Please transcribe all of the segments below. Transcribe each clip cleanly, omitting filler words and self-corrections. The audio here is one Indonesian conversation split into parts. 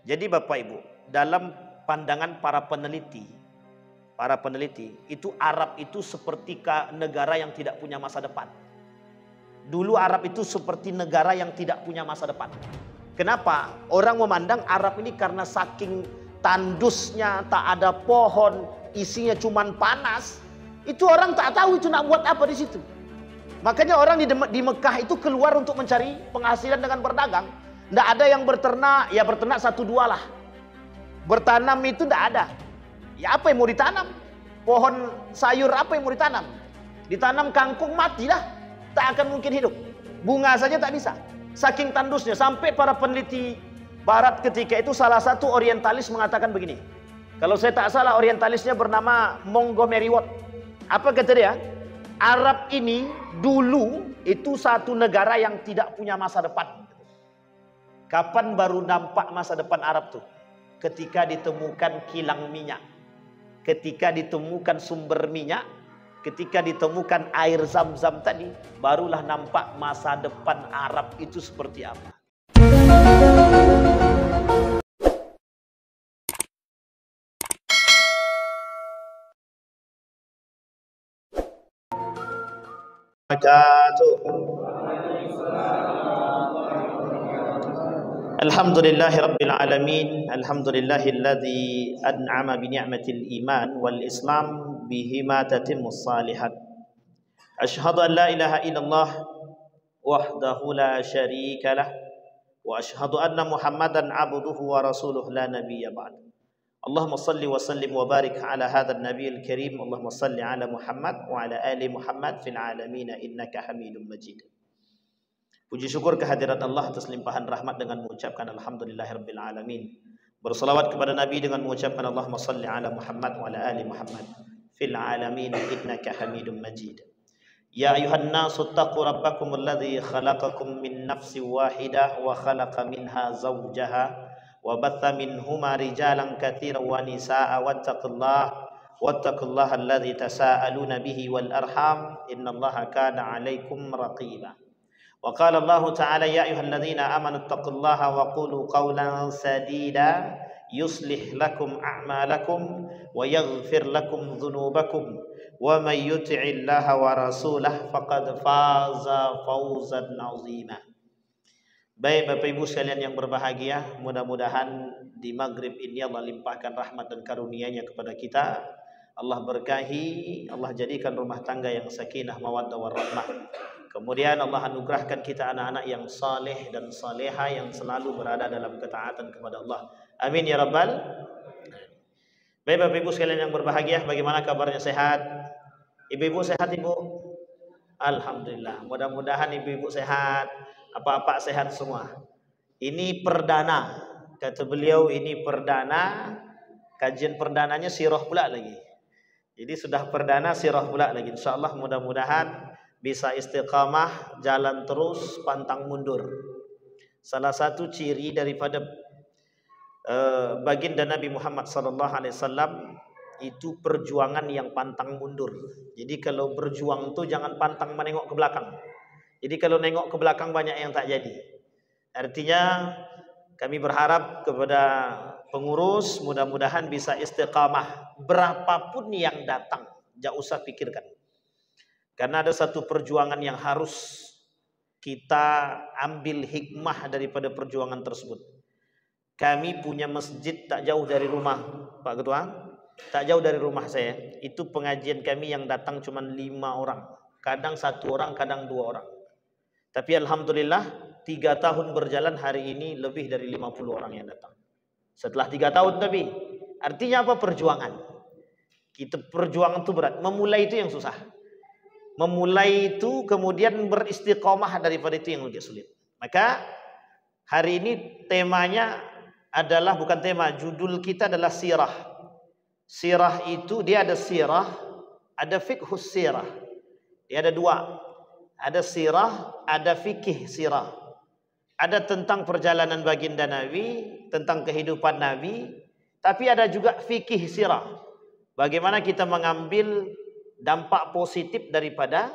Jadi Bapak Ibu, dalam pandangan para peneliti itu Arab itu seperti negara yang tidak punya masa depan. Dulu Arab itu seperti negara yang tidak punya masa depan. Kenapa? Orang memandang Arab ini karena saking tandusnya, tak ada pohon, isinya cuman panas. Itu orang tak tahu itu nak buat apa di situ. Makanya orang di Mekah itu keluar untuk mencari penghasilan dengan berdagang. Tidak ada yang berternak, ya berternak 1-2 lah. Bertanam itu tidak ada. Ya apa yang mau ditanam? Pohon sayur apa yang mau ditanam? Ditanam kangkung matilah. Tak akan mungkin hidup. Bunga saja tak bisa. Saking tandusnya. Sampai para peneliti barat ketika itu salah satu orientalis mengatakan begini. Kalau saya tak salah orientalisnya bernama Montgomery Watt. Apa kata dia? Arab ini dulu itu satu negara yang tidak punya masa depan. Kapan baru nampak masa depan Arab tuh? Ketika ditemukan kilang minyak. Ketika ditemukan sumber minyak. Ketika ditemukan air zam-zam tadi, barulah nampak masa depan Arab itu seperti apa. Alhamdulillahi Rabbil Alamin. Alhamdulillahilladzi an'ama bi ni'matil iman wal islam bihima tatimmus salihat. Ashhadu an la ilaha illallah wahdahu la syarika lah wa ashhadu anna Muhammadan abduhu wa rasuluh la nabiyya ba'd. Allahumma salli wa sallim wa barik ala hadzal nabiyil karim. Allahumma salli ala Muhammad wa ala ali Muhammad fil alamin innaka Hamidum Majid. Puji syukur kehadirat Allah atas limpahan rahmat dengan mengucapkan alhamdulillahirabbil alamin. Berselawat kepada Nabi dengan mengucapkan Allahumma salli ala Muhammad wa ala ali Muhammad fil alamin innaka Hamidum Majid. Ya ayuhan nasu taqu rabbakum alladzi khalaqakum min nafsin wahidah wa khalaqa minha zawjaha wa batha minhuma rijalan katsiran wa nisaa'a wattaqullaha alladzi tasaaluna bihi wal arham innallaha kana 'alaikum raqiba. Wa qala Allah ta'ala ya ayyuhalladzina amanu taqullaha wa qulu qawlan sadida yuslih lakum a'malakum wa yaghfir lakum dhunubakum wa may yuti'illaha wa rasulahu faqad faza fawzan 'azima. Baik Bapak Ibu sekalian yang berbahagia, mudah-mudahan di maghrib ini Allah limpahkan rahmat dan karunia-Nya kepada kita. Allah berkahi, Allah jadikan rumah tangga yang sakinah mawaddah warahmah. Kemudian Allah anugerahkan kita anak-anak yang saleh dan saleha yang selalu berada dalam ketaatan kepada Allah. Amin ya rabbal. Baik Bapak Ibu sekalian yang berbahagia, bagaimana kabarnya, sehat? Ibu-ibu sehat Ibu? Alhamdulillah. Mudah-mudahan ibu-ibu sehat, apa-apa sehat semua. Ini perdana, kata beliau, ini perdana. Kajian perdananya sirah pula lagi. Jadi sudah perdana sirah pula lagi. InsyaAllah mudah-mudahan bisa istiqamah, jalan terus, pantang mundur. Salah satu ciri daripada baginda Nabi Muhammad SAW itu perjuangan yang pantang mundur. Jadi kalau berjuang itu jangan pantang menengok ke belakang. Jadi kalau nengok ke belakang banyak yang tak jadi. Artinya kami berharap kepada pengurus mudah-mudahan bisa istiqamah berapapun yang datang, jangan usah pikirkan. Karena ada satu perjuangan yang harus kita ambil hikmah daripada perjuangan tersebut. Kami punya masjid tak jauh dari rumah Pak Ketua, tak jauh dari rumah saya. Itu pengajian kami yang datang cuma 5 orang. Kadang 1 orang, kadang 2 orang. Tapi Alhamdulillah 3 tahun berjalan, hari ini lebih dari 50 orang yang datang. Setelah 3 tahun tapi. Artinya apa? Perjuangan. Kita perjuangan itu berat. Memulai itu yang susah. Memulai itu kemudian beristiqomah daripada itu yang lebih sulit. Maka hari ini temanya adalah, bukan tema, judul kita adalah sirah. Sirah itu dia ada sirah, ada fiqhus sirah. Dia ada 2. Ada sirah, ada fikih sirah. Ada tentang perjalanan baginda Nabi, tentang kehidupan Nabi, tapi ada juga fikih sirah. Bagaimana kita mengambil dampak positif daripada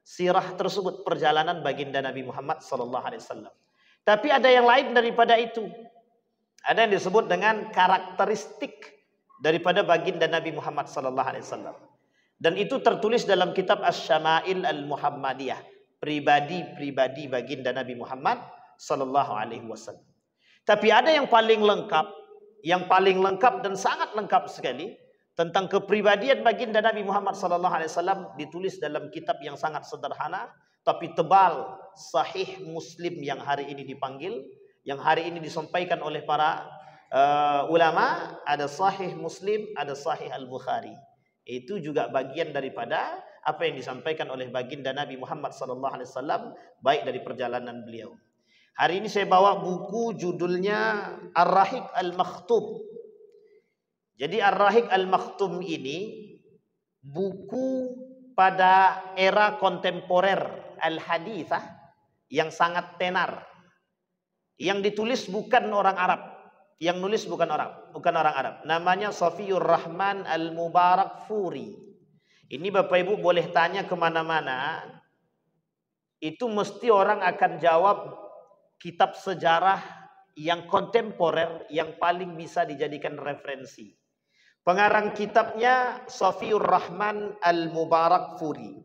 sirah tersebut, perjalanan baginda Nabi Muhammad SAW. Tapi ada yang lain daripada itu. Ada yang disebut dengan karakteristik daripada baginda Nabi Muhammad sallallahu alaihi wasallam. Dan itu tertulis dalam kitab Asy-Syama'il Al-Muhammadiyah, pribadi-pribadi baginda Nabi Muhammad sallallahu alaihi wasallam. Tapi ada yang paling lengkap dan sangat lengkap sekali tentang kepribadian baginda Nabi Muhammad sallallahu alaihi wasallam, ditulis dalam kitab yang sangat sederhana tapi tebal, Sahih Muslim, yang hari ini disampaikan oleh para ulama. Ada Sahih Muslim, ada Sahih Al-Bukhari. Itu juga bagian daripada apa yang disampaikan oleh baginda Nabi Muhammad sallallahu alaihi wasallam, baik dari perjalanan beliau. Hari ini saya bawa buku judulnya Ar-Rahiq Al-Makhtum. Jadi Ar-Rahiq Al-Makhtum ini buku pada era kontemporer Al-Hadithah yang sangat tenar. Yang ditulis bukan orang Arab. Yang nulis bukan orang Arab. Namanya Safiyur Rahman Al-Mubarakfuri. Ini Bapak Ibu boleh tanya kemana-mana, itu mesti orang akan jawab kitab sejarah yang kontemporer yang paling bisa dijadikan referensi. Pengarang kitabnya Safiyur Rahman Al-Mubarakfuri.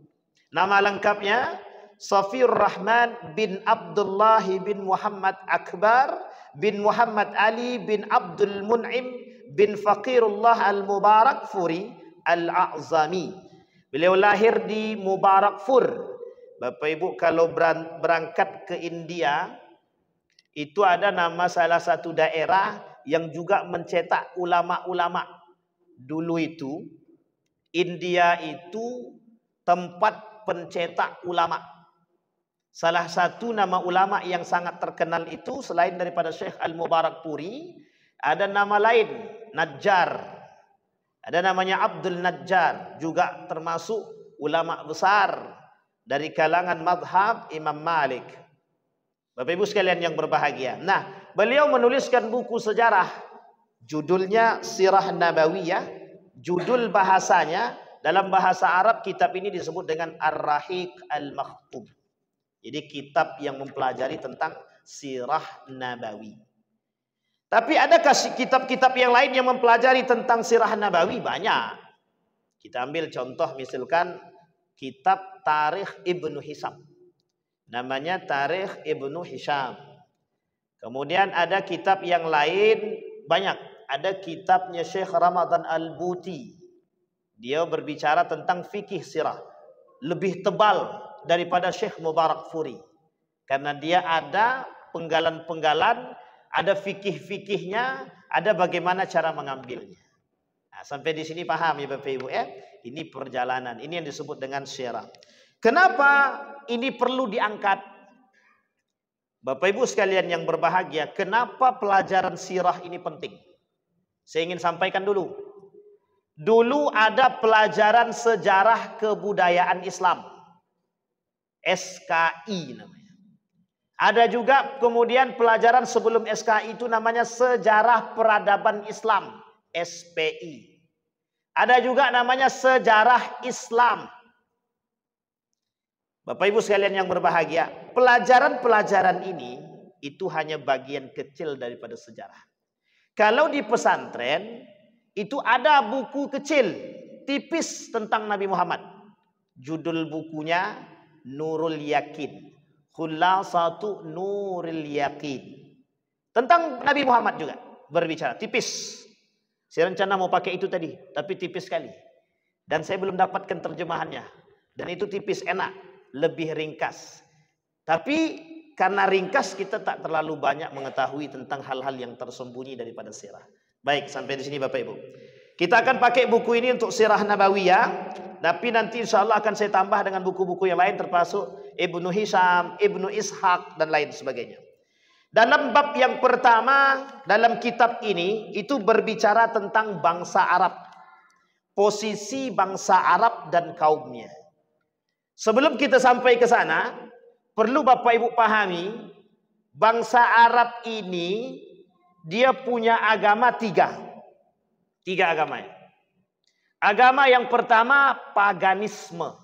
Nama lengkapnya Safiyur Rahman bin Abdullah bin Muhammad Akbar bin Muhammad Ali bin Abdul Mun'im bin Faqirullah Al-Mubarakfuri Al-A'zami. Beliau lahir di Mubarakfur. Bapak Ibu kalau berangkat ke India, itu ada nama salah satu daerah yang juga mencetak ulama-ulama. Dulu itu India itu tempat pencetak ulama. Salah satu nama ulama yang sangat terkenal itu selain daripada Syekh Al-Mubarakfuri, ada nama lain, Najjar. Ada namanya Abdul Najjar, juga termasuk ulama besar dari kalangan mazhab Imam Malik. Bapak Ibu sekalian yang berbahagia. Nah, beliau menuliskan buku sejarah. Judulnya Sirah Nabawiyah. Judul bahasanya, dalam bahasa Arab kitab ini disebut dengan Ar-Rahiq Al-Makhtum. Jadi kitab yang mempelajari tentang Sirah Nabawi. Tapi adakah kitab-kitab yang lain yang mempelajari tentang Sirah Nabawi? Banyak. Kita ambil contoh misalkan kitab Tarikh Ibnu Hisham. Namanya Tarikh Ibnu Hisham. Kemudian ada kitab yang lain banyak. Ada kitabnya Syekh Ramadan Al-Buti. Dia berbicara tentang fikih sirah. Lebih tebal daripada Syekh Mubarakfuri. Karena dia ada penggalan-penggalan, ada fikih-fikihnya, ada bagaimana cara mengambilnya. Nah, sampai di sini paham ya Bapak Ibu ya? Ini perjalanan, ini yang disebut dengan sirah. Kenapa ini perlu diangkat? Bapak Ibu sekalian yang berbahagia, kenapa pelajaran sirah ini penting? Saya ingin sampaikan dulu. Dulu ada pelajaran sejarah kebudayaan Islam. SKI namanya. Ada juga kemudian pelajaran sebelum SKI itu namanya Sejarah Peradaban Islam. SPI. Ada juga namanya Sejarah Islam. Bapak Ibu sekalian yang berbahagia, pelajaran-pelajaran ini itu hanya bagian kecil daripada sejarah. Kalau di pesantren itu ada buku kecil, tipis tentang Nabi Muhammad. Judul bukunya Nurul Yakin. Khulasatu Nurul Yakin. Tentang Nabi Muhammad juga berbicara, tipis. Saya rencana mau pakai itu tadi, tapi tipis sekali. Dan saya belum dapatkan terjemahannya. Dan itu tipis, enak. Lebih ringkas. Tapi karena ringkas kita tak terlalu banyak mengetahui tentang hal-hal yang tersembunyi daripada sirah. Baik, sampai di sini Bapak Ibu. Kita akan pakai buku ini untuk Sirah Nabawiyah. Tapi nanti insya Allah akan saya tambah dengan buku-buku yang lain termasuk Ibnu Hisham, Ibnu Ishaq dan lain sebagainya. Dalam bab yang pertama dalam kitab ini itu berbicara tentang bangsa Arab. Posisi bangsa Arab dan kaumnya. Sebelum kita sampai ke sana, perlu Bapak Ibu pahami, bangsa Arab ini dia punya agama tiga. Tiga agamanya. Agama yang pertama paganisme.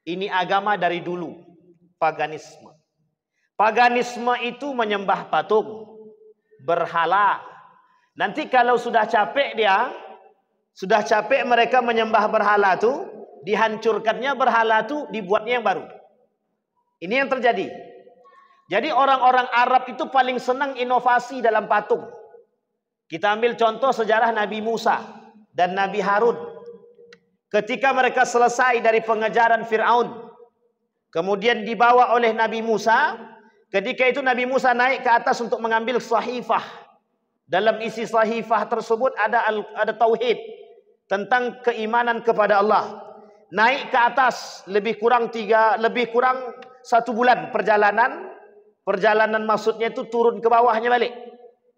Ini agama dari dulu. Paganisme. Paganisme itu menyembah patung, berhala, Nanti kalau sudah capek sudah capek mereka menyembah berhala tuh, dihancurkannya berhala tuh, dibuatnya yang baru. Ini yang terjadi. Jadi orang-orang Arab itu paling senang inovasi dalam patung. Kita ambil contoh sejarah Nabi Musa dan Nabi Harun. Ketika mereka selesai dari pengejaran Fir'aun, kemudian dibawa oleh Nabi Musa. Ketika itu Nabi Musa naik ke atas untuk mengambil sahifah. Dalam isi sahifah tersebut ada tauhid tentang keimanan kepada Allah. Naik ke atas lebih kurang 1 bulan perjalanan. Perjalanan maksudnya itu turun ke bawahnya balik.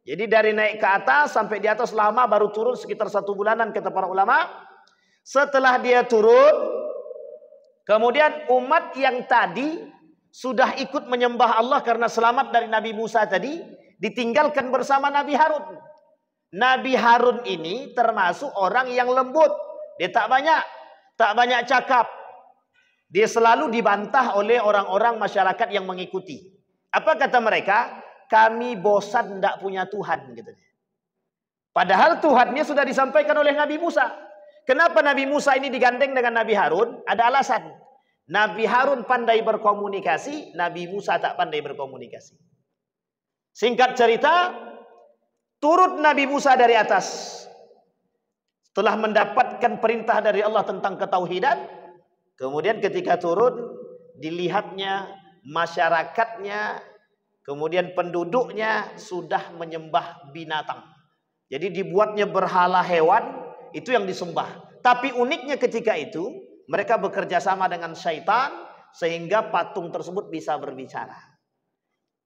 Jadi dari naik ke atas sampai di atas lama, baru turun sekitar 1 bulanan kata para ulama. Setelah dia turun, kemudian umat yang tadi sudah ikut menyembah Allah karena selamat dari Nabi Musa tadi, ditinggalkan bersama Nabi Harun. Nabi Harun ini termasuk orang yang lembut. Dia tak banyak cakap. Dia selalu dibantah oleh orang-orang masyarakat yang mengikuti. Apa kata mereka? Kami bosan tidak punya Tuhan. Gitu. Padahal Tuhannya sudah disampaikan oleh Nabi Musa. Kenapa Nabi Musa ini digandeng dengan Nabi Harun? Ada alasan. Nabi Harun pandai berkomunikasi, Nabi Musa tak pandai berkomunikasi. Singkat cerita, turut Nabi Musa dari atas. Setelah mendapatkan perintah dari Allah tentang ketauhidan, kemudian ketika turun, dilihatnya masyarakatnya, kemudian penduduknya sudah menyembah binatang. Jadi dibuatnya berhala hewan, itu yang disembah. Tapi uniknya ketika itu, mereka bekerja sama dengan syaitan, sehingga patung tersebut bisa berbicara.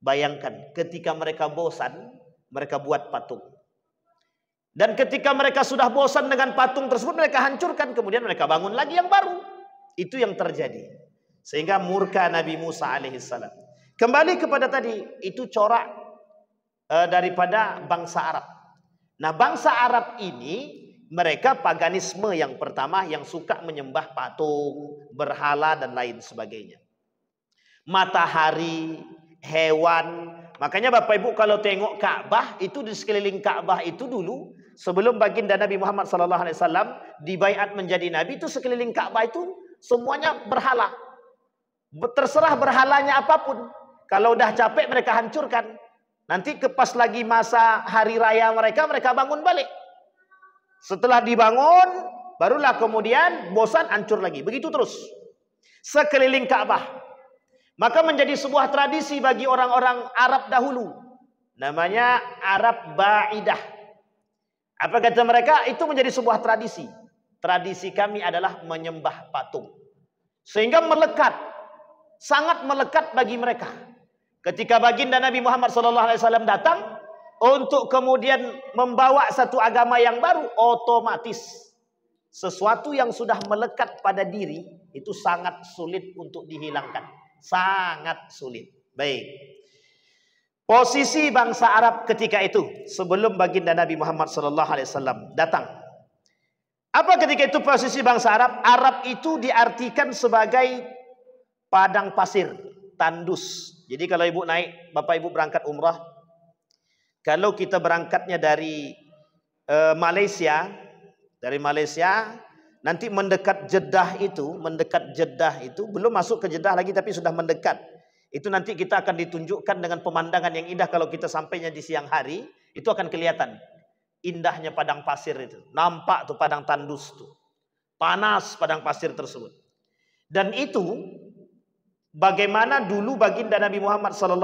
Bayangkan, ketika mereka bosan, mereka buat patung. Dan ketika mereka sudah bosan dengan patung tersebut, mereka hancurkan. Kemudian mereka bangun lagi yang baru. Itu yang terjadi. Sehingga murka Nabi Musa alaihissalam. Kembali kepada tadi, itu corak daripada bangsa Arab. Nah, bangsa Arab ini, mereka paganisme yang pertama, yang suka menyembah patung, berhala, dan lain sebagainya. Matahari, hewan. Makanya Bapak Ibu kalau tengok Ka'bah, itu di sekeliling Ka'bah itu dulu, sebelum baginda Nabi Muhammad SAW dibaiat menjadi Nabi, itu sekeliling Ka'bah itu semuanya berhala. Terserah berhalanya apapun. Kalau udah capek mereka hancurkan. Nanti pas lagi masa hari raya mereka bangun balik. Setelah dibangun, barulah kemudian bosan hancur lagi. Begitu terus. Sekeliling Ka'bah. Maka menjadi sebuah tradisi bagi orang-orang Arab dahulu. Namanya Arab Ba'idah. Apa kata mereka? Itu menjadi sebuah tradisi. Tradisi kami adalah menyembah patung. Sehingga melekat. Sangat melekat bagi mereka. Ketika baginda Nabi Muhammad SAW datang untuk kemudian membawa satu agama yang baru, otomatis sesuatu yang sudah melekat pada diri itu sangat sulit untuk dihilangkan. Sangat sulit. Baik. Posisi bangsa Arab ketika itu sebelum baginda Nabi Muhammad SAW datang. Apa ketika itu posisi bangsa Arab? Arab itu diartikan sebagai padang pasir, tandus. Jadi kalau Bapak Ibu berangkat umrah, kalau kita berangkatnya dari Malaysia, nanti mendekat Jeddah itu, belum masuk ke Jeddah lagi tapi sudah mendekat. Itu nanti kita akan ditunjukkan dengan pemandangan yang indah. Kalau kita sampainya di siang hari, itu akan kelihatan indahnya padang pasir itu. Nampak tuh padang tandus tuh. Panas padang pasir tersebut. Dan itu bagaimana dulu baginda Nabi Muhammad SAW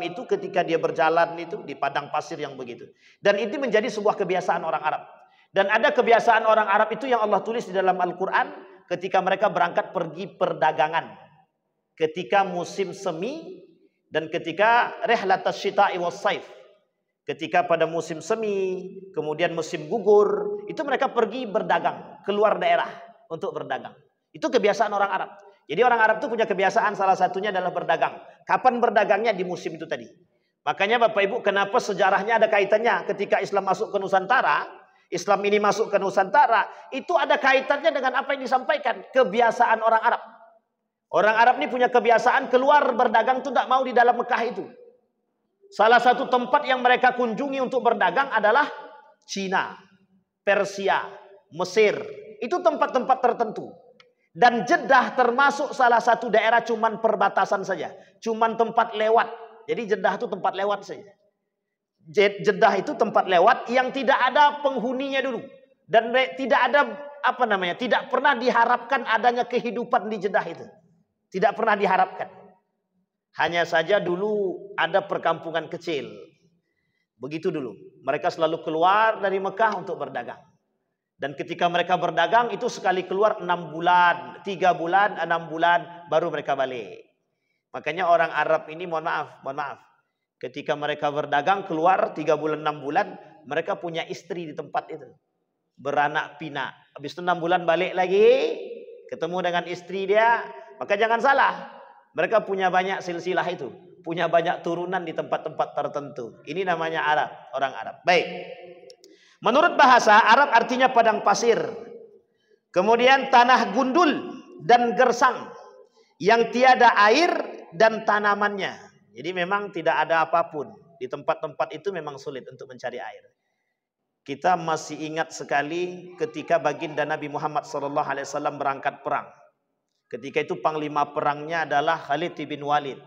itu ketika dia berjalan itu di padang pasir yang begitu. Dan itu menjadi sebuah kebiasaan orang Arab. Dan ada kebiasaan orang Arab itu yang Allah tulis di dalam Al-Quran ketika mereka berangkat pergi perdagangan. Ketika musim semi dan ketika rihlatas syita'i was saif. Ketika pada musim semi, kemudian musim gugur, itu mereka pergi berdagang, keluar daerah untuk berdagang. Itu kebiasaan orang Arab. Jadi orang Arab itu punya kebiasaan, salah satunya adalah berdagang. Kapan berdagangnya? Di musim itu tadi. Makanya Bapak Ibu, kenapa sejarahnya ada kaitannya ketika Islam masuk ke Nusantara, Islam ini masuk ke Nusantara, itu ada kaitannya dengan apa yang disampaikan, kebiasaan orang Arab. Orang Arab ini punya kebiasaan keluar berdagang itu tidak mau di dalam Mekah itu. Salah satu tempat yang mereka kunjungi untuk berdagang adalah Cina, Persia, Mesir. Itu tempat-tempat tertentu. Dan Jeddah termasuk salah satu daerah cuman perbatasan saja. Cuman tempat lewat. Jadi Jeddah itu tempat lewat saja. Jeddah itu tempat lewat yang tidak ada penghuninya dulu. Dan tidak ada tidak pernah diharapkan adanya kehidupan di Jeddah itu. Tidak pernah diharapkan. Hanya saja dulu ada perkampungan kecil. Begitu dulu. Mereka selalu keluar dari Mekah untuk berdagang. Dan ketika mereka berdagang itu sekali keluar 6 bulan, 3 bulan, 6 bulan baru mereka balik. Makanya orang Arab ini mohon maaf. Ketika mereka berdagang keluar 3 bulan, 6 bulan, mereka punya istri di tempat itu. Beranak pinak. Habis itu 6 bulan balik lagi, ketemu dengan istri dia. Maka jangan salah, mereka punya banyak silsilah itu. Punya banyak turunan di tempat-tempat tertentu. Ini namanya Arab, orang Arab. Baik. Menurut bahasa, Arab artinya padang pasir. Kemudian tanah gundul dan gersang. Yang tiada air dan tanamannya. Jadi memang tidak ada apapun. Di tempat-tempat itu memang sulit untuk mencari air. Kita masih ingat sekali ketika baginda Nabi Muhammad SAW berangkat perang. Ketika itu panglima perangnya adalah Khalid bin Walid.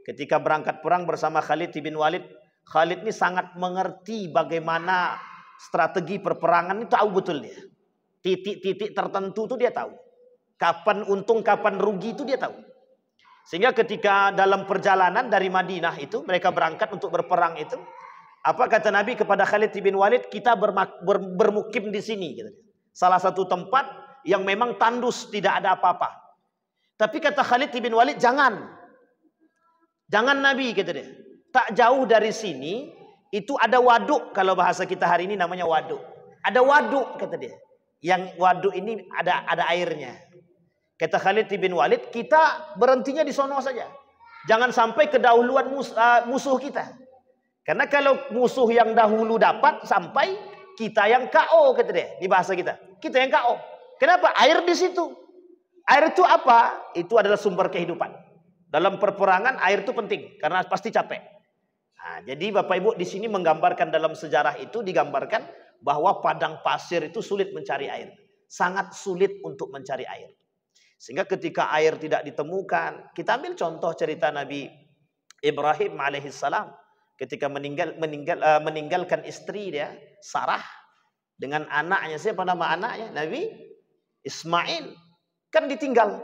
Ketika berangkat perang bersama Khalid bin Walid, Khalid ini sangat mengerti bagaimana strategi perperangan, itu tahu betul dia. Titik-titik tertentu itu dia tahu. Kapan untung, kapan rugi itu dia tahu. Sehingga ketika dalam perjalanan dari Madinah itu, mereka berangkat untuk berperang itu, apa kata Nabi kepada Khalid bin Walid? Kita bermukim di sini. Gitu. Salah satu tempat yang memang tandus, tidak ada apa-apa. Tapi kata Khalid bin Walid, jangan Nabi, kata dia. Tak jauh dari sini, itu ada waduk. Kalau bahasa kita hari ini namanya waduk. Ada waduk, kata dia. Yang waduk ini ada airnya. Kata Khalid bin Walid, kita berhentinya di sono saja. Jangan sampai kedahuluan musuh kita. Karena kalau musuh yang dahulu dapat sampai, kita yang KO, kata dia. Di bahasa kita. Kita yang KO. Kenapa? Air di situ. Air itu apa? Itu adalah sumber kehidupan. Dalam perperangan air itu penting. Karena pasti capek. Nah, jadi Bapak Ibu di sini menggambarkan dalam sejarah itu digambarkan bahwa padang pasir itu sulit mencari air. Sangat sulit untuk mencari air. Sehingga ketika air tidak ditemukan, kita ambil contoh cerita Nabi Ibrahim alaihissalam. Ketika meninggalkan istri dia, Sarah, dengan anaknya, siapa nama anaknya? Nabi Ismail. Kan ditinggal.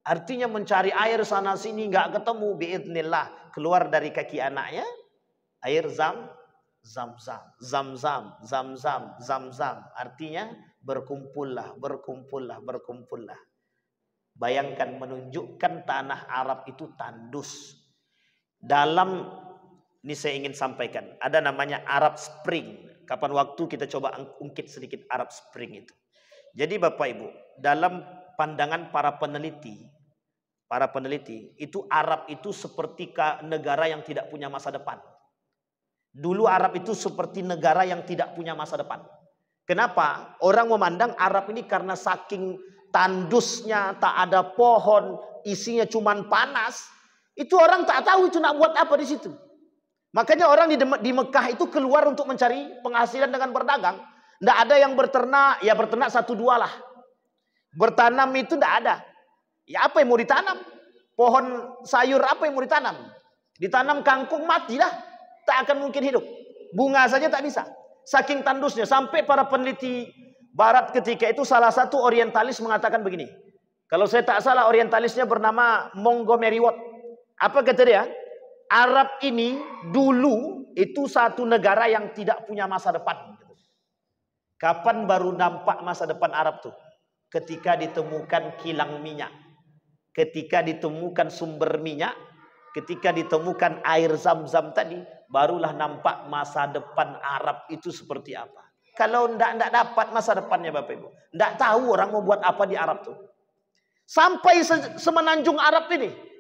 Artinya mencari air sana sini nggak ketemu, biidznillah. Keluar dari kaki anaknya, air zam-zam. Artinya berkumpullah. Bayangkan, menunjukkan tanah Arab itu tandus. Ini saya ingin sampaikan, ada namanya Arab Spring. Kapan waktu kita coba ungkit sedikit Arab Spring itu. Jadi Bapak Ibu, dalam pandangan para peneliti, itu Arab itu seperti negara yang tidak punya masa depan. Dulu Arab itu seperti negara yang tidak punya masa depan. Kenapa? Orang memandang Arab ini karena saking tandusnya, tak ada pohon, isinya cuman panas. Itu orang tak tahu itu nak buat apa di situ. Makanya orang di Mekah itu keluar untuk mencari penghasilan dengan berdagang. Tidak ada yang berternak, ya berternak 1-2 lah. Bertanam itu tidak ada. Ya apa yang mau ditanam? Pohon sayur apa yang mau ditanam? Ditanam kangkung matilah. Tak akan mungkin hidup. Bunga saja tak bisa. Saking tandusnya. Sampai para peneliti barat ketika itu salah satu orientalis mengatakan begini. Kalau saya tak salah orientalisnya bernama Montgomery Watt. Apa kata dia? Arab ini dulu itu satu negara yang tidak punya masa depan. Kapan baru nampak masa depan Arab tuh? Ketika ditemukan kilang minyak. Ketika ditemukan sumber minyak. Ketika ditemukan air zam-zam tadi. Barulah nampak masa depan Arab itu seperti apa. Kalau tidak dapat masa depannya Bapak Ibu. Tidak tahu orang mau buat apa di Arab tuh. Sampai semenanjung Arab ini.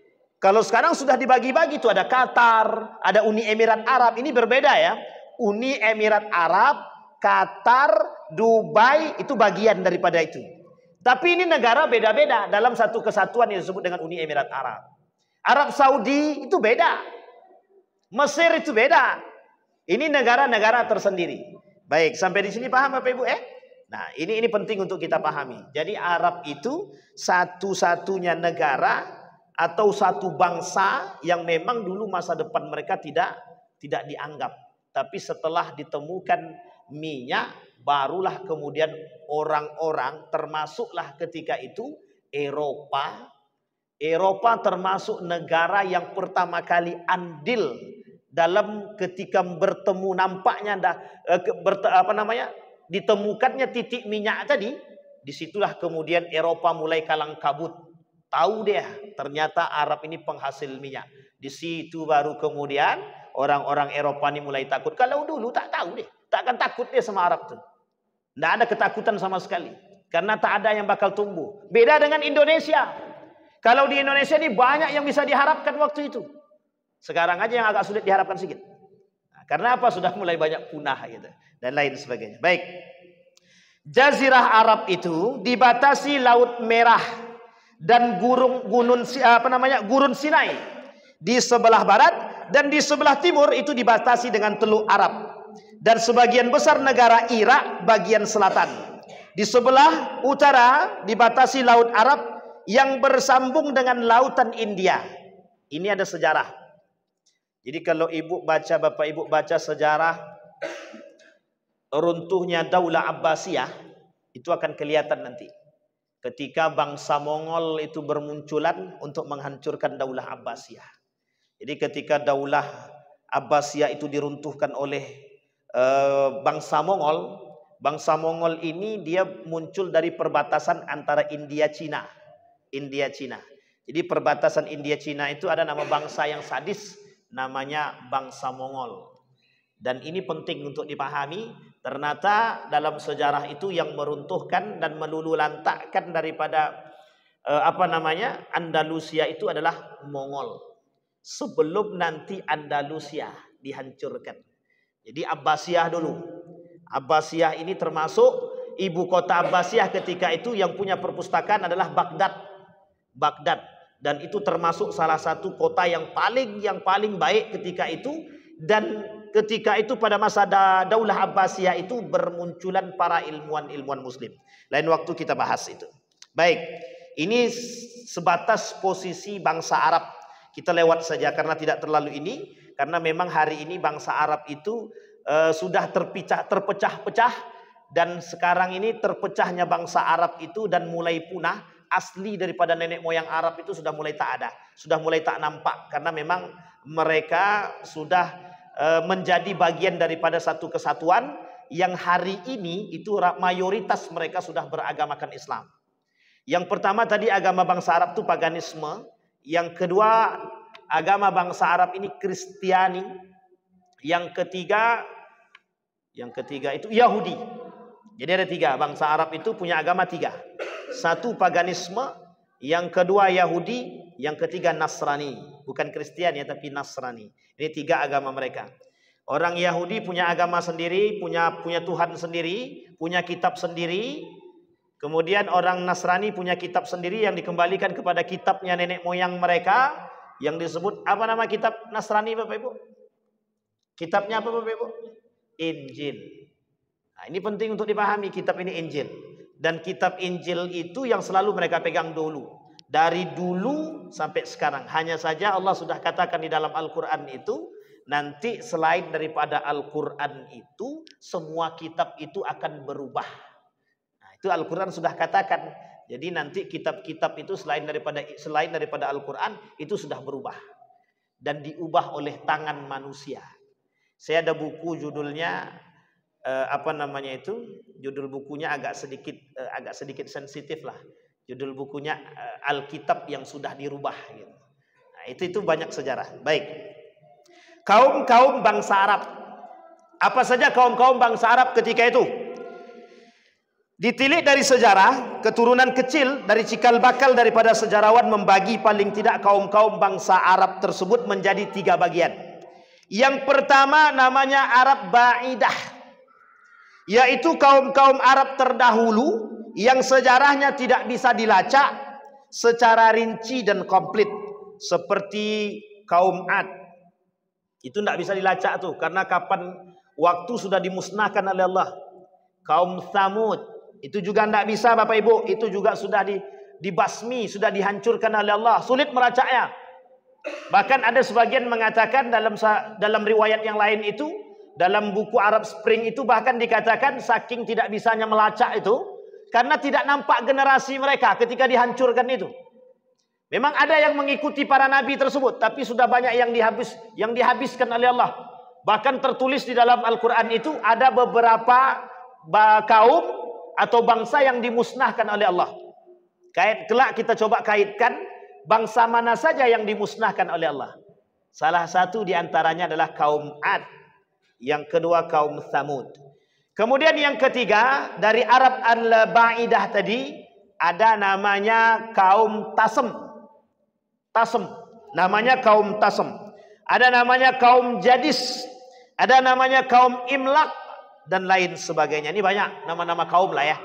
Kalau sekarang sudah dibagi-bagi tuh ada Qatar, ada Uni Emirat Arab. Ini berbeda ya. Uni Emirat Arab, Qatar, Dubai itu bagian daripada itu. Tapi ini negara beda-beda dalam satu kesatuan yang disebut dengan Uni Emirat Arab. Arab Saudi itu beda. Mesir itu beda. Ini negara-negara tersendiri. Baik, sampai di sini paham Bapak Ibu Nah, ini penting untuk kita pahami. Jadi Arab itu satu-satunya negara atau satu bangsa yang memang dulu masa depan mereka tidak dianggap. Tapi setelah ditemukan minyak, barulah kemudian orang-orang, termasuklah ketika itu Eropa termasuk negara yang pertama kali andil dalam ketika bertemu nampaknya ditemukannya titik minyak tadi. Disitulah kemudian Eropa mulai kalang kabut. Tahu dia ternyata Arab ini penghasil minyak. Di situ baru kemudian orang-orang Eropa ini mulai takut. Kalau dulu tak tahu deh, tak akan takut dia sama Arab tuh. Tidak ada ketakutan sama sekali, karena tak ada yang bakal tumbuh. Beda dengan Indonesia. Kalau di Indonesia ini banyak yang bisa diharapkan waktu itu. Sekarang aja yang agak sulit diharapkan sedikit. Nah, karena apa? Sudah mulai banyak punah gitu dan lain sebagainya. Baik. Jazirah Arab itu dibatasi Laut Merah dan Gurun Sinai di sebelah barat, dan di sebelah timur itu dibatasi dengan Teluk Arab, dan sebagian besar negara Irak bagian selatan. Di sebelah utara dibatasi Laut Arab yang bersambung dengan Lautan India. Ini ada sejarah. Jadi kalau Bapak Ibu baca sejarah runtuhnya Daulah Abbasiyah, itu akan kelihatan nanti. Ketika bangsa Mongol itu bermunculan untuk menghancurkan Daulah Abbasiyah. Jadi ketika Daulah Abbasiyah itu diruntuhkan oleh bangsa Mongol ini dia muncul dari perbatasan antara India Cina. Jadi perbatasan India Cina itu ada nama bangsa yang sadis, namanya bangsa Mongol. Dan ini penting untuk dipahami. Ternyata dalam sejarah itu yang meruntuhkan dan meluluhlantakkan daripada Andalusia itu adalah Mongol. Sebelum nanti Andalusia dihancurkan. Jadi Abbasiyah dulu. Abbasiyah ini termasuk ibu kota Abbasiyah ketika itu yang punya perpustakaan adalah Baghdad. Dan itu termasuk salah satu kota yang paling baik ketika itu. Dan ketika itu pada masa Daulah Abbasiyah itu bermunculan para ilmuwan muslim. Lain waktu kita bahas itu. Baik, ini sebatas posisi bangsa Arab. Kita lewat saja karena tidak terlalu ini. Karena memang hari ini bangsa Arab itu sudah terpecah-pecah. Dan sekarang ini terpecahnya bangsa Arab itu dan mulai punah. Asli daripada nenek moyang Arab itu sudah mulai tak ada. Sudah mulai tak nampak. Karena memang mereka sudah menjadi bagian daripada satu kesatuan. Yang hari ini itu mayoritas mereka sudah beragamakan Islam. Yang pertama tadi agama bangsa Arab itu paganisme. Yang kedua agama bangsa Arab ini Kristiani. Yang ketiga itu Yahudi. Jadi ada tiga. Bangsa Arab itu punya agama tiga. Satu paganisme, yang kedua Yahudi, yang ketiga Nasrani. Bukan Kristen ya, tapi Nasrani. Ini tiga agama mereka. Orang Yahudi punya agama sendiri, punya Tuhan sendiri, punya kitab sendiri. Kemudian orang Nasrani punya kitab sendiri yang dikembalikan kepada kitabnya nenek moyang mereka. Yang disebut, apa nama kitab Nasrani Bapak Ibu? Kitabnya apa Bapak Ibu? Injil. Nah, ini penting untuk dipahami, kitab ini Injil. Dan kitab Injil itu yang selalu mereka pegang dulu. Dari dulu sampai sekarang. Hanya saja Allah sudah katakan di dalam Al-Quran itu. Nanti selain daripada Al-Quran itu. Semua kitab itu akan berubah. Nah, itu Al-Quran sudah katakan. Jadi nanti kitab-kitab itu selain daripada Al-Quran. Itu sudah berubah. Dan diubah oleh tangan manusia. Saya ada buku judulnya. Judul bukunya agak sedikit sensitif lah. Judul bukunya Alkitab yang sudah dirubah gitu. Nah, itu banyak sejarah. Baik. Kaum-kaum bangsa Arab. Apa saja kaum-kaum bangsa Arab ketika itu? Ditilik dari sejarah, keturunan kecil dari cikal bakal daripada sejarawan membagi paling tidak kaum-kaum bangsa Arab tersebut menjadi 3 bagian. Yang pertama namanya Arab Ba'idah. Yaitu kaum-kaum Arab terdahulu yang sejarahnya tidak bisa dilacak secara rinci dan komplit. Seperti kaum Ad. Itu tidak bisa dilacak tuh. Karena kapan waktu sudah dimusnahkan oleh Allah. Kaum Tsamud itu juga tidak bisa Bapak Ibu, itu juga sudah dibasmi, sudah dihancurkan oleh Allah. Sulit melacaknya. Bahkan ada sebagian mengatakan dalam riwayat yang lain itu, dalam buku Arab Spring itu bahkan dikatakan saking tidak bisanya melacak itu, karena tidak nampak generasi mereka ketika dihancurkan itu. Memang ada yang mengikuti para nabi tersebut, tapi sudah banyak yang dihabiskan oleh Allah. Bahkan tertulis di dalam Al-Quran itu ada beberapa kaum atau bangsa yang dimusnahkan oleh Allah. Kelak kita coba kaitkan bangsa mana saja yang dimusnahkan oleh Allah. Salah satu diantaranya adalah kaum Ad. Yang kedua kaum Tsamud. Kemudian yang ketiga dari Arab al-Ba'idah tadi ada namanya kaum Tasem. Namanya kaum Tasem. Ada namanya kaum Jadis. Ada namanya kaum Imlak dan lain sebagainya. Ini banyak nama-nama kaum lah ya.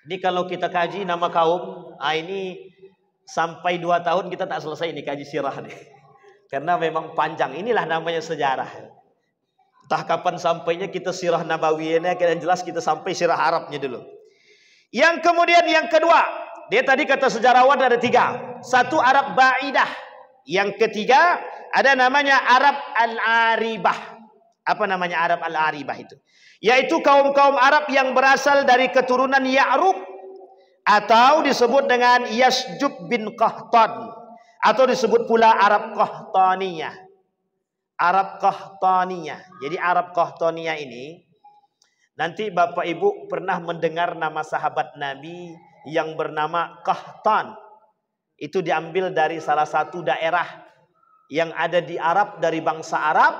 Ini kalau kita kaji nama kaum, ini sampai 2 tahun kita tak selesai ini kaji sirah nih. Karena memang panjang. Inilah namanya sejarah. Entah kapan sampainya kita sirah nabawiyahnya, yang jelas kita sampai sirah Arabnya dulu. Yang kemudian yang kedua, dia tadi kata sejarawan ada 3. Satu Arab Ba'idah. Yang ketiga ada namanya Arab Al-Aribah. Apa namanya Arab Al-Aribah itu? Yaitu kaum-kaum Arab yang berasal dari keturunan Ya'rub atau disebut dengan Yasjub bin Qahtan, atau disebut pula Arab Qahtaniyah. Arab Qahtaniyah. Jadi Arab Qahtaniyah ini, nanti Bapak Ibu pernah mendengar nama sahabat Nabi yang bernama Qahtan. Itu diambil dari salah satu daerah yang ada di Arab, dari bangsa Arab.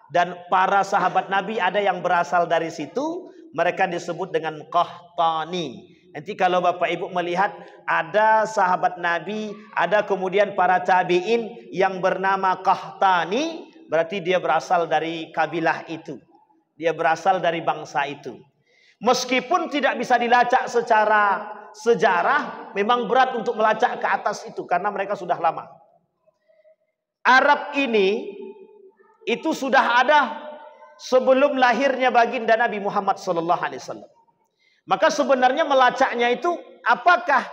Dan para sahabat Nabi ada yang berasal dari situ. Mereka disebut dengan Qahtani. Nanti kalau Bapak Ibu melihat ada sahabat Nabi, ada kemudian para tabi'in yang bernama Qahtani, berarti dia berasal dari kabilah itu. Dia berasal dari bangsa itu. Meskipun tidak bisa dilacak secara sejarah, memang berat untuk melacak ke atas itu karena mereka sudah lama. Arab ini itu sudah ada sebelum lahirnya baginda Nabi Muhammad SAW. Maka sebenarnya melacaknya itu apakah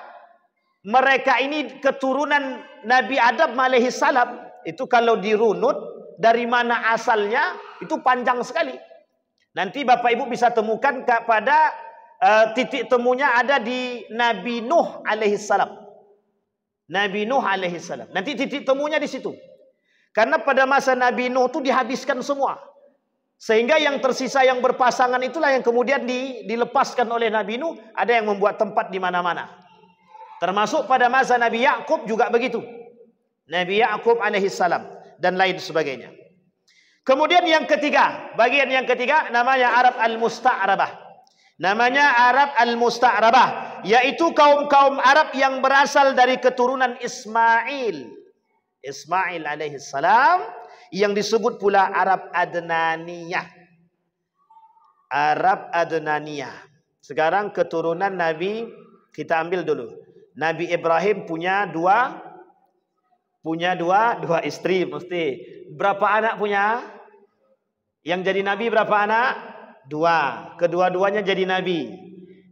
mereka ini keturunan Nabi Adam alaihissalam, itu kalau dirunut dari mana asalnya itu panjang sekali. Nanti Bapak Ibu bisa temukan pada titik temunya ada di Nabi Nuh alaihissalam. Nabi Nuh alaihissalam. Nanti titik temunya di situ. Karena pada masa Nabi Nuh itu dihabiskan semua. Sehingga yang tersisa yang berpasangan itulah yang kemudian dilepaskan oleh Nabi Nuh. Ada yang membuat tempat di mana-mana. Termasuk pada masa Nabi Yakub juga begitu. Nabi Yakub alaihissalam dan lain sebagainya. Kemudian yang ketiga, bagian yang ketiga namanya Arab al-Musta'rabah. Namanya Arab al-Musta'rabah, yaitu kaum-kaum Arab yang berasal dari keturunan Ismail. Ismail alaihissalam, yang disebut pula Arab Adnaniyah. Arab Adnaniyah. Sekarang keturunan Nabi kita ambil dulu. Nabi Ibrahim punya dua istri mesti. Berapa anak punya? Yang jadi Nabi berapa anak? 2. Kedua-duanya jadi Nabi.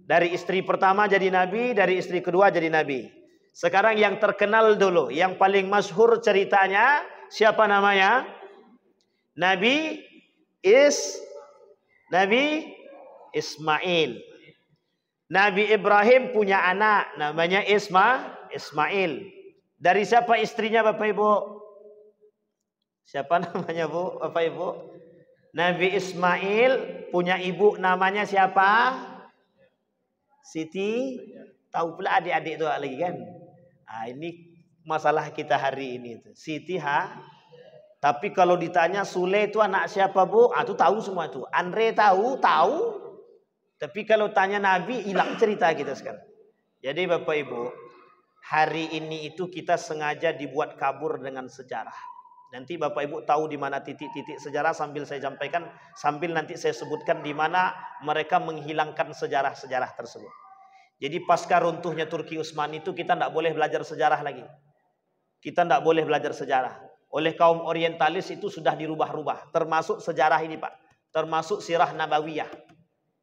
Dari istri pertama jadi Nabi, dari istri kedua jadi Nabi. Sekarang yang terkenal dulu, yang paling masyhur ceritanya, siapa namanya? Nabi Ismail. Nabi Ibrahim punya anak namanya Ismail. Dari siapa istrinya Bapak Ibu? Siapa namanya Bu, Bapak Ibu? Nabi Ismail punya ibu namanya siapa? Siti. Tahu pula adik-adik itu lagi kan? Ini masalah kita hari ini. Siti Tapi kalau ditanya Sule itu anak siapa Bu? Itu tahu semua itu. Andre tahu. Tapi kalau tanya Nabi hilang cerita kita sekarang. Jadi Bapak Ibu, hari ini itu kita sengaja dibuat kabur dengan sejarah. Nanti Bapak Ibu tahu di mana titik-titik sejarah sambil saya sampaikan, sambil nanti saya sebutkan di mana mereka menghilangkan sejarah-sejarah tersebut. Jadi pasca runtuhnya Turki Utsmani itu kita tidak boleh belajar sejarah lagi. Kita tidak boleh belajar sejarah. Oleh kaum orientalis itu sudah dirubah-rubah. Termasuk sejarah ini Pak. termasuk sirah nabawiyah.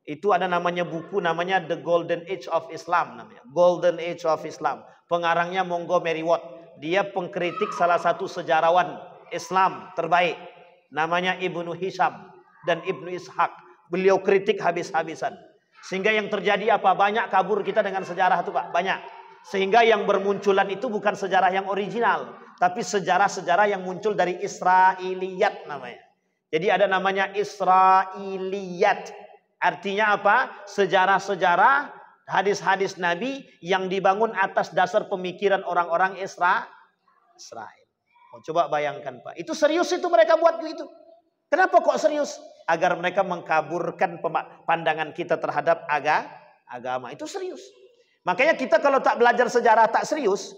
Itu ada namanya buku namanya The Golden Age of Islam namanya. Golden Age of Islam. Pengarangnya Montgomery Watt. Dia pengkritik salah satu sejarawan Islam terbaik. Namanya Ibnu Hisham dan Ibnu Ishaq. Beliau kritik habis-habisan. Sehingga yang terjadi apa? Banyak kabur kita dengan sejarah itu Pak. Banyak. Sehingga yang bermunculan itu bukan sejarah yang original. Tapi sejarah-sejarah yang muncul dari Israiliyat namanya. Jadi ada namanya Israiliyat. Artinya apa? Sejarah-sejarah hadis-hadis Nabi yang dibangun atas dasar pemikiran orang-orang Israel. Oh, coba bayangkan Pak. Itu serius itu mereka buat begitu. Kenapa kok serius? Agar mereka mengkaburkan pandangan kita terhadap agama. Itu serius. Makanya kita kalau tak belajar sejarah tak serius,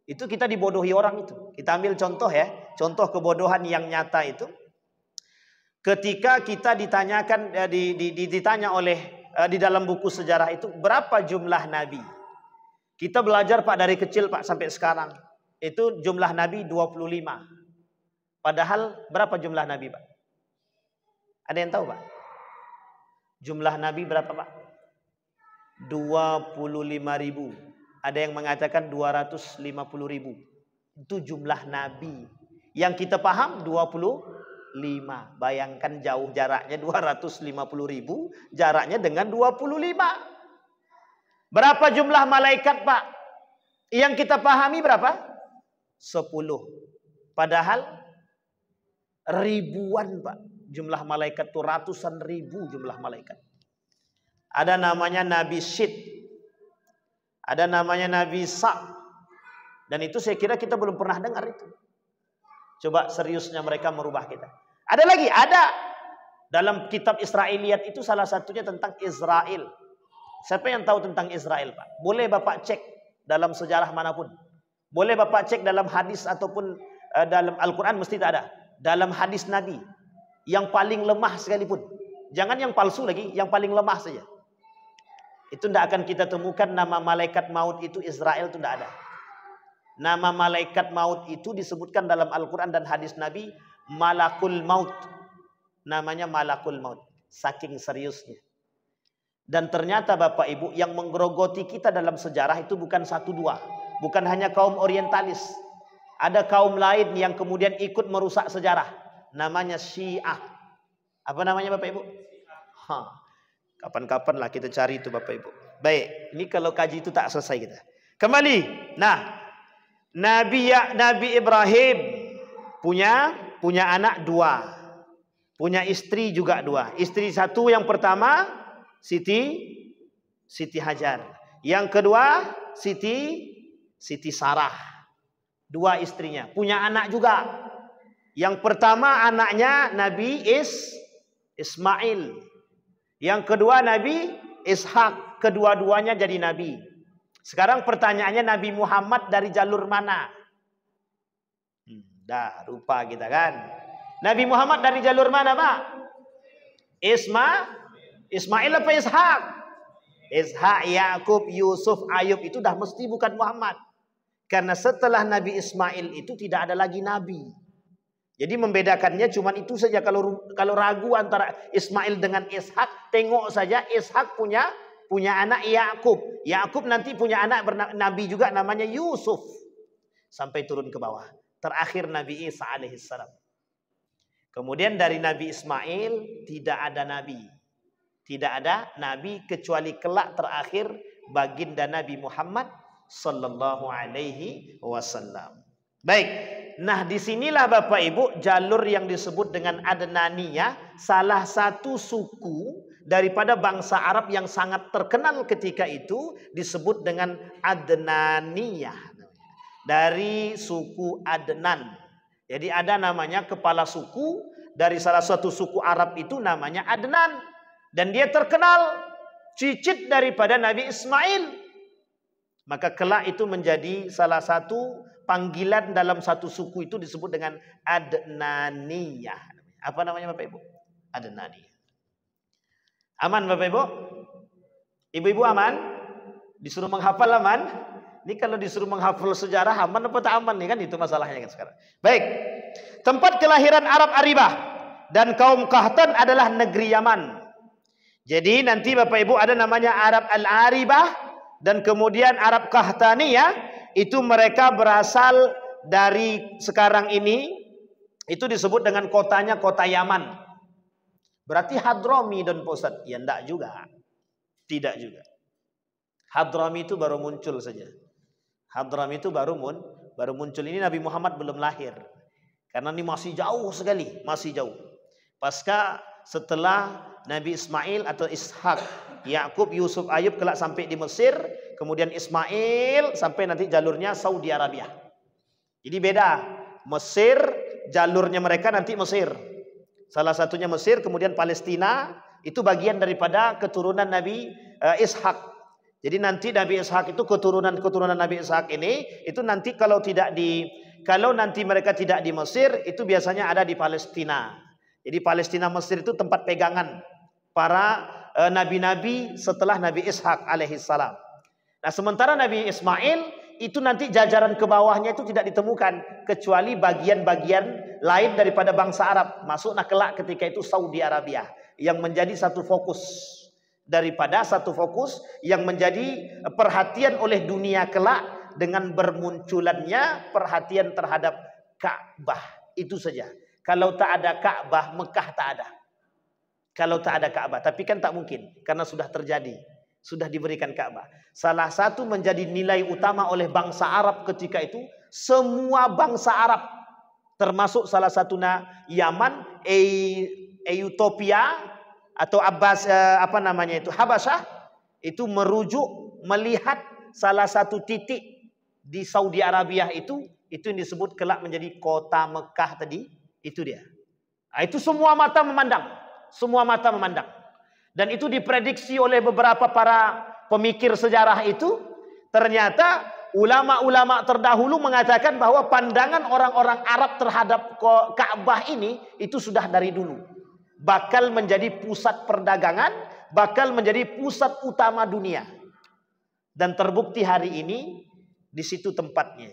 itu kita dibodohi orang itu. Kita ambil contoh ya. Contoh kebodohan yang nyata itu. Ketika kita ditanyakan ditanya oleh di dalam buku sejarah itu berapa jumlah nabi? Kita belajar Pak dari kecil Pak sampai sekarang. Itu jumlah nabi 25. Padahal berapa jumlah nabi Pak? Ada yang tahu Pak? Jumlah nabi berapa Pak? 25.000. Ada yang mengatakan 250.000. Itu jumlah nabi. Yang kita paham 25. Bayangkan jauh jaraknya 250.000, jaraknya dengan 25. Berapa jumlah malaikat Pak? Yang kita pahami berapa? 10. Padahal ribuan Pak. Jumlah malaikat itu ratusan ribu jumlah malaikat. Ada namanya Nabi Syed. Ada namanya Nabi Sa'. Dan itu saya kira kita belum pernah dengar itu. Coba seriusnya mereka merubah kita. Ada lagi, ada. Dalam kitab Israiliyat itu salah satunya tentang Israel. Siapa yang tahu tentang Israel Pak? Boleh Bapak cek dalam sejarah manapun. Boleh Bapak cek dalam hadis ataupun dalam Al-Quran mesti tak ada. Dalam hadis Nabi. Yang paling lemah sekalipun. Jangan yang palsu lagi, yang paling lemah saja. Itu tidak akan kita temukan nama malaikat maut itu Israel itu tidak ada. Nama malaikat maut itu disebutkan dalam Al-Quran dan hadis Nabi Malakul Maut. Namanya Malakul Maut. Saking seriusnya. Dan ternyata Bapak Ibu yang menggerogoti kita dalam sejarah itu bukan satu dua. Bukan hanya kaum orientalis. Ada kaum lain yang kemudian ikut merusak sejarah. Namanya Syiah. Apa namanya Bapak Ibu? Kapan-kapan lah kita cari itu Bapak Ibu. Baik. Ini kalau kaji itu tak selesai kita. Kembali. Nah. Nabi Ibrahim punya anak 2. Punya istri juga 2. Istri satu yang pertama Siti Hajar. Yang kedua Siti Sarah. 2 istrinya. Punya anak juga. Yang pertama anaknya Nabi Ismail. Yang kedua Nabi Ishak. Kedua-duanya jadi nabi. Sekarang pertanyaannya Nabi Muhammad dari jalur mana? Dah lupa kita kan. Nabi Muhammad dari jalur mana Pak? Ismail apa Ishak? Ishak, Yakub, Yusuf, Ayub itu dah mesti bukan Muhammad. Karena setelah Nabi Ismail itu tidak ada lagi Nabi. Jadi membedakannya cuma itu saja. Kalau ragu antara Ismail dengan Ishak, tengok saja Ishak punya anak Yakub. Yakub nanti punya anak Nabi juga namanya Yusuf. Sampai turun ke bawah. Terakhir Nabi Isa alaihissalam. Kemudian dari Nabi Ismail tidak ada Nabi. Tidak ada Nabi kecuali kelak terakhir baginda Nabi Muhammad sallallahu alaihi wasallam. Baik. Nah disinilah Bapak Ibu jalur yang disebut dengan Adnaniyah. Salah satu suku daripada bangsa Arab yang sangat terkenal ketika itu disebut dengan Adnaniyah. Dari suku Adnan. Jadi ada namanya kepala suku dari salah satu suku Arab itu namanya Adnan. Dan dia terkenal cicit daripada Nabi Ismail. Maka kelak itu menjadi salah satu panggilan dalam satu suku itu disebut dengan Adnaniyah. Apa namanya Bapak Ibu? Adnaniyah. Aman Bapak Ibu? Ibu-ibu aman? Disuruh menghafal aman? Ini kalau disuruh menghafal sejarah aman apa tak aman nih kan itu masalahnya kan sekarang. Baik. Tempat kelahiran Arab Aribah. dan kaum Qahtan adalah negeri Yaman. Jadi nanti Bapak Ibu ada namanya Arab Al-Aribah dan kemudian Arab Qahtaniyah, itu mereka berasal dari sekarang ini itu disebut dengan kotanya kota Yaman. Berarti Hadrami dan Pusat? Ya enggak juga. Tidak juga. Hadrami itu baru muncul saja. Hadrami itu baru muncul. Ini Nabi Muhammad belum lahir. Karena ini masih jauh sekali, masih jauh. Pasca setelah Nabi Ismail atau Ishak, Yakub, Yusuf, Ayub kelak sampai di Mesir, kemudian Ismail sampai nanti jalurnya Saudi Arabia. Jadi beda. Mesir jalurnya mereka nanti Mesir. Salah satunya Mesir, kemudian Palestina, itu bagian daripada keturunan Nabi Ishak. Jadi nanti Nabi Ishak itu keturunan Nabi Ishak ini itu nanti kalau nanti mereka tidak di Mesir, itu biasanya ada di Palestina. Jadi Palestina Mesir itu tempat pegangan para nabi-nabi setelah Nabi Ishak alaihissalam. Nah, sementara Nabi Ismail itu nanti jajaran ke bawahnya itu tidak ditemukan kecuali bagian-bagian lain daripada bangsa Arab. Masuklah kelak ketika itu Saudi Arabia yang menjadi satu fokus yang menjadi perhatian oleh dunia kelak dengan bermunculannya perhatian terhadap Ka'bah. Itu saja. Kalau tak ada Ka'bah, Mekah tak ada. Kalau tak ada Ka'bah, tapi kan tak mungkin karena sudah terjadi, sudah diberikan Ka'bah. Salah satu menjadi nilai utama oleh bangsa Arab ketika itu, semua bangsa Arab termasuk salah satunya Yaman, Ethiopia atau Habasyah, itu merujuk melihat salah satu titik di Saudi Arabia itu yang disebut kelak menjadi kota Mekah tadi, itu dia. Nah, itu semua mata memandang. Dan itu diprediksi oleh beberapa para pemikir sejarah itu. Ternyata ulama-ulama terdahulu mengatakan bahwa pandangan orang-orang Arab terhadap Ka'bah ini itu sudah dari dulu. Bakal menjadi pusat perdagangan, bakal menjadi pusat utama dunia. Dan terbukti hari ini di situ tempatnya.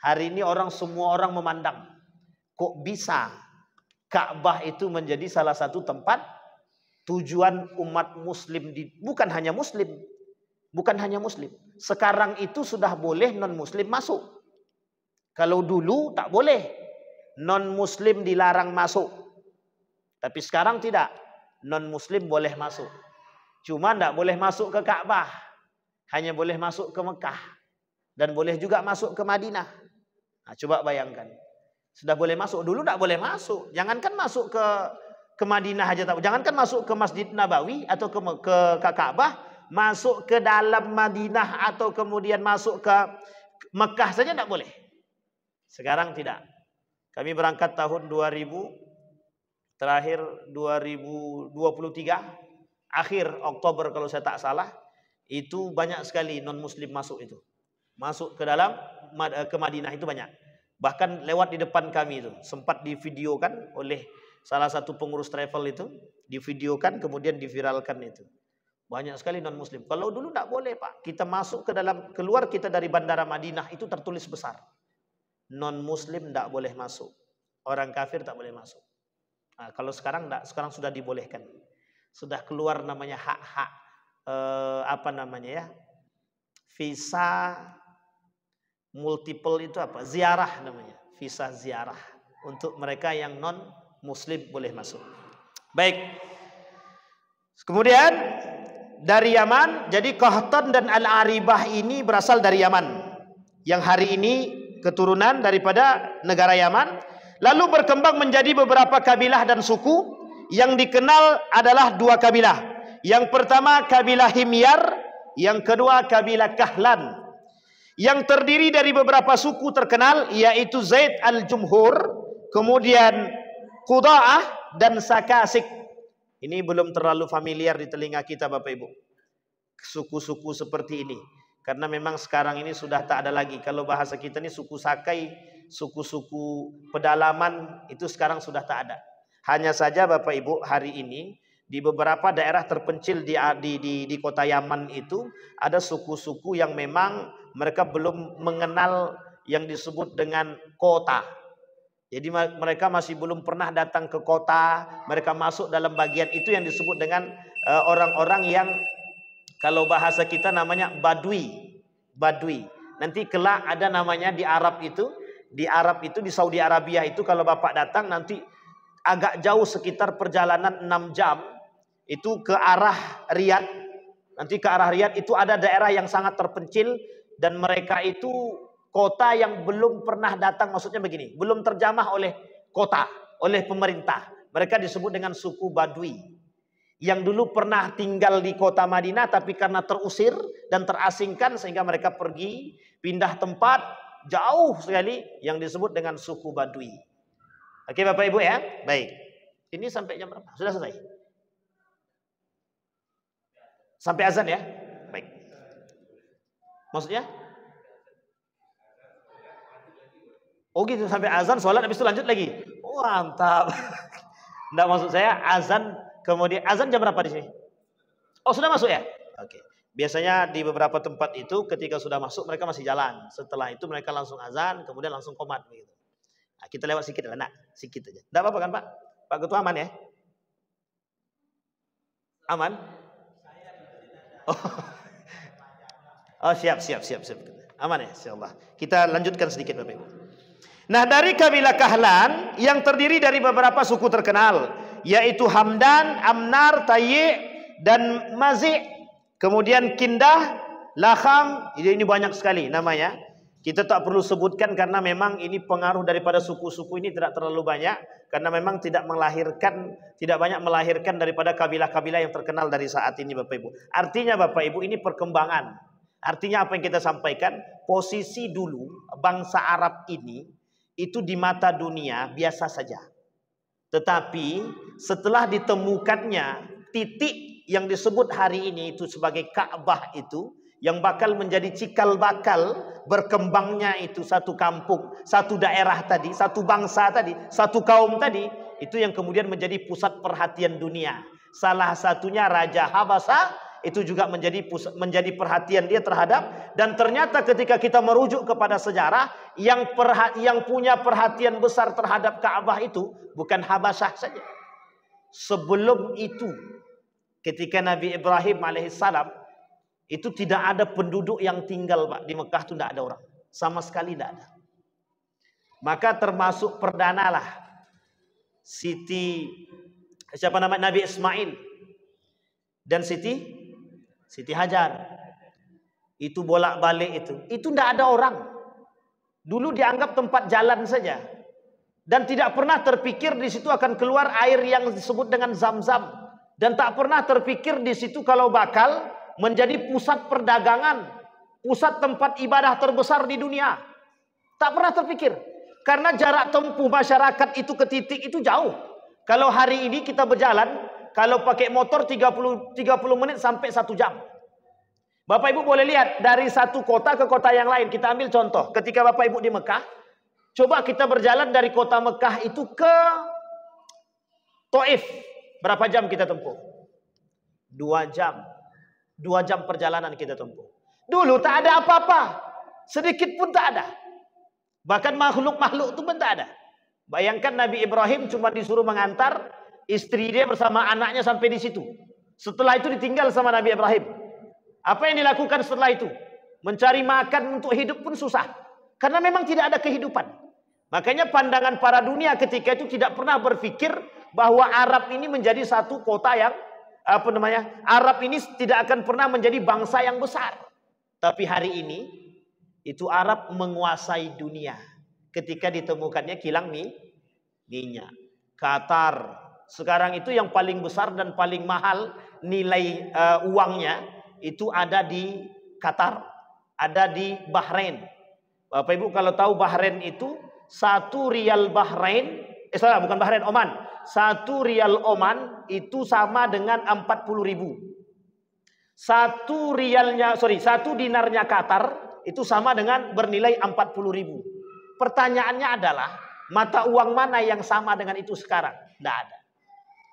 Hari ini semua orang memandang, kok bisa Ka'bah itu menjadi salah satu tempat tujuan umat muslim bukan hanya muslim. Sekarang itu sudah boleh non muslim masuk. Kalau dulu tak boleh, non muslim dilarang masuk. Tapi sekarang tidak, non muslim boleh masuk. Cuma tidak boleh masuk ke Ka'bah, hanya boleh masuk ke Mekah dan boleh juga masuk ke Madinah. Nah, coba bayangkan, sudah boleh masuk, dulu tidak boleh masuk. Jangankan masuk ke Madinah aja, jangankan masuk ke Masjid Nabawi atau ke Ka'bah, masuk ke dalam Madinah atau kemudian masuk ke Mekah saja tidak boleh. Sekarang tidak. Kami berangkat tahun 2000, terakhir 2023, akhir Oktober kalau saya tak salah, itu banyak sekali non muslim masuk itu. Masuk ke Madinah itu banyak. Bahkan lewat di depan kami itu, sempat divideokan oleh salah satu pengurus travel itu, divideokan kemudian diviralkan itu. Banyak sekali non muslim. Kalau dulu tidak boleh, Pak. Kita masuk keluar kita dari bandara Madinah itu tertulis besar. Non muslim tidak boleh masuk. Orang kafir tak boleh masuk. Nah, kalau sekarang enggak, sekarang sudah dibolehkan. Sudah keluar namanya hak-hak visa multiple itu ziarah namanya, visa ziarah untuk mereka yang non muslim boleh masuk. Baik. Kemudian dari Yaman, jadi Qahtan dan Al-Aribah ini berasal dari Yaman. Yang hari ini keturunan daripada negara Yaman. Lalu berkembang menjadi beberapa kabilah dan suku. Yang dikenal adalah dua kabilah. Yang pertama kabilah Himyar, yang kedua kabilah Kahlan. Yang terdiri dari beberapa suku terkenal, yaitu Zaid al-Jumhur, kemudian Quda'ah dan Sakasik. Ini belum terlalu familiar di telinga kita Bapak Ibu, suku-suku seperti ini. Karena memang sekarang ini sudah tak ada lagi. Kalau bahasa kita ini suku Sakai, suku-suku pedalaman itu sekarang sudah tak ada. Hanya saja Bapak Ibu hari ini di beberapa daerah terpencil di kota Yaman itu ada suku-suku yang memang mereka belum mengenal yang disebut dengan kota. Jadi mereka masih belum pernah datang ke kota. Mereka masuk dalam bagian itu yang disebut dengan orang-orang yang kalau bahasa kita namanya Badui. Badui. Nanti kelak ada namanya di Arab itu. Di Arab itu, di Saudi Arabia itu, kalau Bapak datang nanti agak jauh sekitar perjalanan 6 jam. Itu ke arah Riyadh. Nanti ke arah Riyadh itu ada daerah yang sangat terpencil. Dan mereka itu kota yang belum pernah datang, maksudnya begini, belum terjamah oleh kota, oleh pemerintah. Mereka disebut dengan suku Badui. Yang dulu pernah tinggal di kota Madinah, tapi karena terusir dan terasingkan, sehingga mereka pergi, pindah tempat, jauh sekali, yang disebut dengan suku Badui. Oke Bapak Ibu ya? Baik. Ini sampai jam berapa? Sudah selesai? Sampai azan ya? Baik. Maksudnya? Oh gitu, sampai azan, sholat, habis itu lanjut lagi. Oh, mantap. Nggak, maksud saya azan, kemudian azan jam berapa di sini? Oh sudah masuk ya? Oke. Biasanya di beberapa tempat itu ketika sudah masuk mereka masih jalan. Setelah itu mereka langsung azan, kemudian langsung qomat begitu. Nah, kita lewat sedikit lah, sedikit aja. Nggak apa-apa kan Pak? Pak Ketua aman ya? Aman? Oh siap. Aman ya? Insyaallah. Kita lanjutkan sedikit Bapak Ibu. Nah, dari kabilah Kahlan yang terdiri dari beberapa suku terkenal, yaitu Hamdan, Amnar, Tayyi, dan Mazi', kemudian Kindah, Lakham. Ini banyak sekali namanya. Kita tak perlu sebutkan karena memang ini pengaruh daripada suku-suku ini tidak terlalu banyak, karena memang tidak banyak melahirkan daripada kabilah-kabilah yang terkenal dari saat ini Bapak Ibu. Artinya Bapak Ibu, ini perkembangan. Artinya apa yang kita sampaikan, posisi dulu bangsa Arab ini itu di mata dunia biasa saja. Tetapi setelah ditemukannya titik yang disebut hari ini itu sebagai Ka'bah itu, yang bakal menjadi cikal bakal berkembangnya itu satu kampung, satu daerah tadi, satu bangsa tadi, satu kaum tadi, itu yang kemudian menjadi pusat perhatian dunia. Salah satunya Raja Habasha itu juga menjadi perhatian dia terhadap, dan ternyata ketika kita merujuk kepada sejarah, yang punya perhatian besar terhadap Ka'bah itu bukan Habasyah saja. Sebelum itu, ketika Nabi Ibrahim alaihissalam itu tidak ada penduduk yang tinggal Pak di Mekah, itu tidak ada orang sama sekali, tidak ada. Maka termasuk perdanalah Nabi Ismail dan Siti Hajar. Itu bolak-balik itu tidak ada orang. Dulu dianggap tempat jalan saja. Dan tidak pernah terpikir di situ akan keluar air yang disebut dengan Zam-Zam. Dan tak pernah terpikir di situ kalau bakal menjadi pusat perdagangan, pusat tempat ibadah terbesar di dunia. Tak pernah terpikir. Karena jarak tempuh masyarakat itu ke titik itu jauh. Kalau hari ini kita berjalan, kalau pakai motor 30 menit sampai 1 jam. Bapak Ibu boleh lihat dari satu kota ke kota yang lain. Kita ambil contoh. Ketika Bapak Ibu di Mekah, coba kita berjalan dari kota Mekah itu ke Taif. Berapa jam kita tempuh? 2 jam. 2 jam perjalanan kita tempuh. Dulu tak ada apa-apa. Sedikit pun tak ada. Bahkan makhluk-makhluk itu pun tak ada. Bayangkan Nabi Ibrahim cuma disuruh mengantar istri dia bersama anaknya sampai di situ. Setelah itu ditinggal sama Nabi Ibrahim. Apa yang dilakukan setelah itu? Mencari makan untuk hidup pun susah. Karena memang tidak ada kehidupan. Makanya pandangan para dunia ketika itu tidak pernah berpikir bahwa Arab ini menjadi satu kota yang Arab ini tidak akan pernah menjadi bangsa yang besar. Tapi hari ini itu Arab menguasai dunia. Ketika ditemukannya kilang minyak. Qatar sekarang itu yang paling besar dan paling mahal nilai uangnya itu ada di Qatar, ada di Bahrain. Bapak Ibu kalau tahu Bahrain itu 1 rial Bahrain, bukan Bahrain, Oman. 1 rial Oman itu sama dengan 40.000. 1 dinarnya Qatar itu sama dengan bernilai 40.000. Pertanyaannya adalah mata uang mana yang sama dengan itu sekarang? Tidak ada.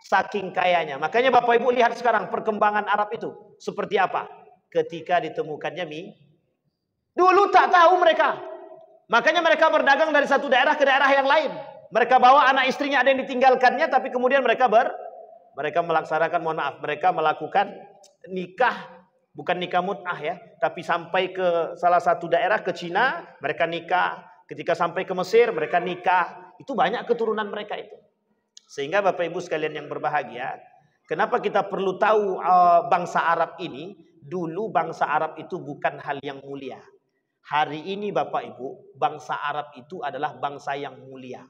Saking kayanya. Makanya Bapak Ibu lihat sekarang perkembangan Arab itu seperti apa ketika ditemukannya Dulu tak tahu mereka. Makanya mereka berdagang dari satu daerah ke daerah yang lain. Mereka bawa anak istrinya, ada yang ditinggalkannya, tapi kemudian mereka melaksanakan, mohon maaf, mereka melakukan nikah, bukan nikah mut'ah ya, tapi sampai ke salah satu daerah, ke Cina, mereka nikah. Ketika sampai ke Mesir, mereka nikah. Itu banyak keturunan mereka itu. Sehingga Bapak Ibu sekalian yang berbahagia, kenapa kita perlu tahu bangsa Arab ini? Dulu bangsa Arab itu bukan hal yang mulia. Hari ini Bapak Ibu, bangsa Arab itu adalah bangsa yang mulia.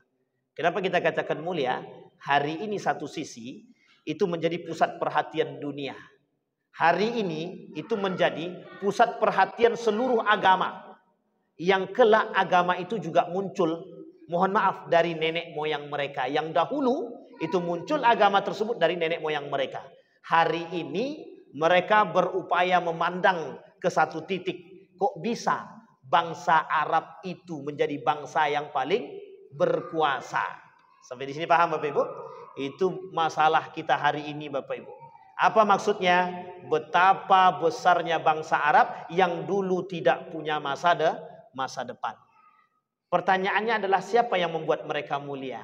Kenapa kita katakan mulia? Hari ini satu sisi itu menjadi pusat perhatian dunia. Hari ini itu menjadi pusat perhatian seluruh agama. Yang kelak agama itu juga muncul, mohon maaf, dari nenek moyang mereka. Yang dahulu itu muncul agama tersebut dari nenek moyang mereka. Hari ini mereka berupaya memandang ke satu titik. Kok bisa bangsa Arab itu menjadi bangsa yang paling berkuasa? Sampai di sini paham Bapak Ibu? Itu masalah kita hari ini Bapak Ibu. Apa maksudnya? Betapa besarnya bangsa Arab yang dulu tidak punya masa depan. Pertanyaannya adalah siapa yang membuat mereka mulia?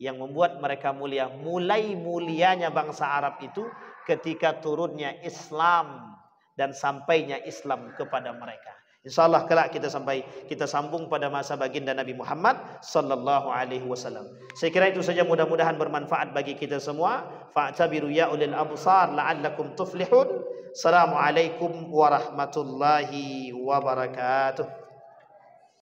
Yang membuat mereka mulia, mulai mulianya bangsa Arab itu ketika turunnya Islam dan sampainya Islam kepada mereka. Insyaallah kelak kita sambung pada masa baginda Nabi Muhammad sallallahu alaihi wasallam. Saya kira itu saja, mudah-mudahan bermanfaat bagi kita semua. Fa'tabiru ya ulil absar la'allakum tuflihun. Assalamualaikum warahmatullahi wabarakatuh.